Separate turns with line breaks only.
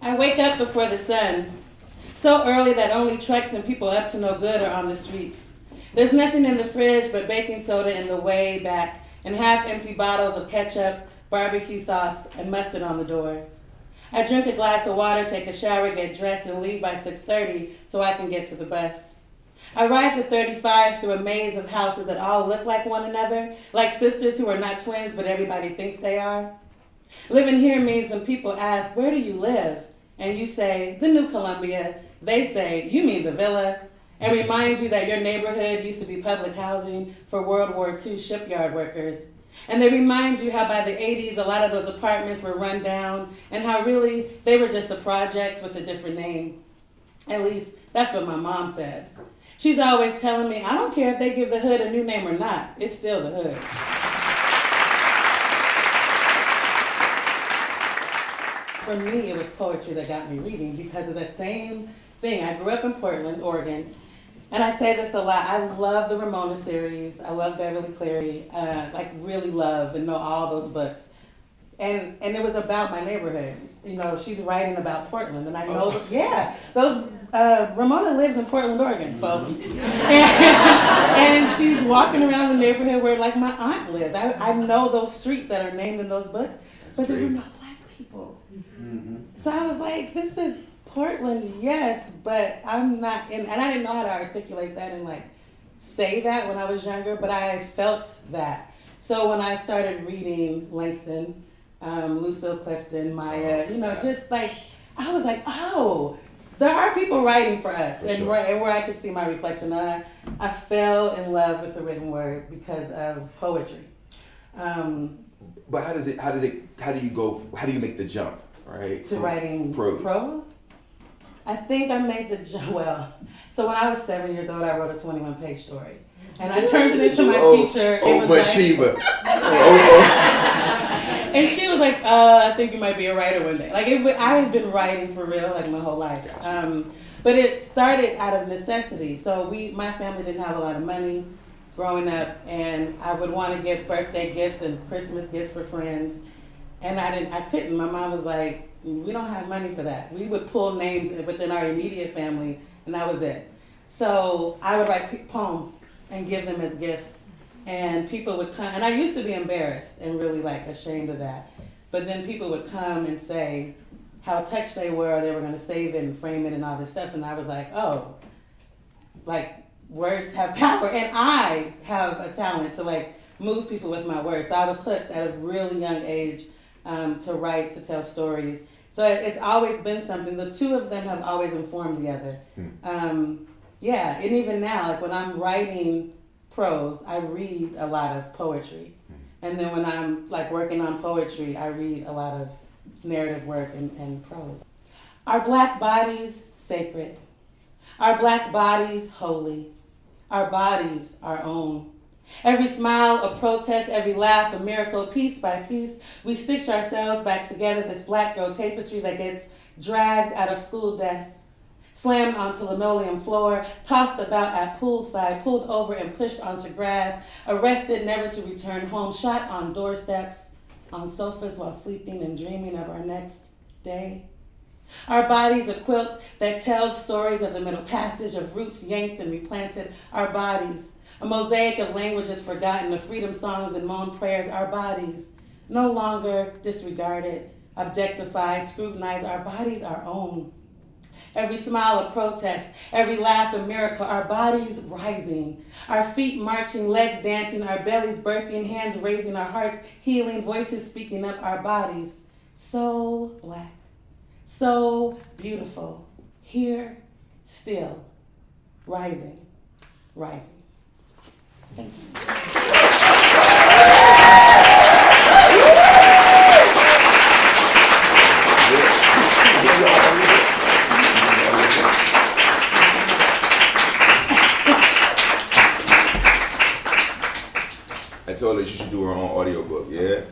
I wake up before the sun, so early that only trucks and people up to no good are on the streets. There's nothing in the fridge but baking soda in the way back and half-empty bottles of ketchup, barbecue sauce, and mustard on the door. I drink a glass of water, take a shower, get dressed, and leave by 6:30 so I can get to the bus. I ride the 35 through a maze of houses that all look like one another, like sisters who are not twins but everybody thinks they are. Living here means when people ask, "Where do you live?" and you say, "The New Columbia," they say, "You mean the Villa?" and remind you that your neighborhood used to be public housing for World War II shipyard workers. And they remind you how by the 80s a lot of those apartments were run down and how really they were just the projects with a different name. At least that's what my mom says. She's always telling me, I don't care if they give the hood a new name or not, it's still the hood. For me, it was poetry that got me reading because of the same thing. I grew up in Portland, Oregon, and I say this a lot. I love the Ramona series. I love Beverly Cleary. Really love and know all those books. And it was about my neighborhood. You know, she's writing about Portland, and I know Ramona lives in Portland, Oregon, folks. And she's walking around the neighborhood where, like, my aunt lived. I know those streets that are named in those books, but there were no black people. Mm-hmm. So I was like, this is Portland, yes, but I'm not in, and I didn't know how to articulate that and like say that when I was younger, but I felt that. So when I started reading Langston, Lucille Clifton, Maya, just like, I was like, oh, there are people writing for us, and where I could see my reflection. And I fell in love with the written word because of poetry.
But how do you make the jump, right?
To writing prose? I think I made the jump, so when I was 7 years old, I wrote a 21-page story. And I turned it into my teacher.
Overachiever.
And she was like, I think you might be a writer one day. I have been writing for real, like, my whole life. But it started out of necessity. So my family didn't have a lot of money growing up, and I would want to get birthday gifts and Christmas gifts for friends. And I couldn't. My mom was like, we don't have money for that. We would pull names within our immediate family, and that was it. So I would write poems and give them as gifts. And people would come, and I used to be embarrassed and really ashamed of that. But then people would come and say how touched they were going to save it and frame it and all this stuff. And I was like, oh, words have power. And I have a talent to move people with my words. So I was hooked at a really young age to write, to tell stories. So it's always been something. The two of them have always informed the other. And even now, when I'm writing prose, I read a lot of poetry. And then when I'm working on poetry, I read a lot of narrative work and prose. Our black bodies sacred. Our black bodies holy. Our bodies our own. Every smile a protest, every laugh a miracle, piece by piece, we stitch ourselves back together, this black girl tapestry that gets dragged out of school desks, slammed onto linoleum floor, tossed about at poolside, pulled over and pushed onto grass, arrested never to return home, shot on doorsteps, on sofas while sleeping and dreaming of our next day. Our bodies a quilt that tells stories of the Middle Passage, of roots yanked and replanted. Our bodies, a mosaic of languages forgotten, of freedom songs and moan prayers. Our bodies, no longer disregarded, objectified, scrutinized. Our bodies our own. Every smile a protest, every laugh a miracle. Our bodies rising, our feet marching, legs dancing, our bellies birthing, hands raising, our hearts healing, voices speaking up. Our bodies so black, so beautiful, here, still, rising, rising. Thank you.
I told her she should do her own audiobook, yeah?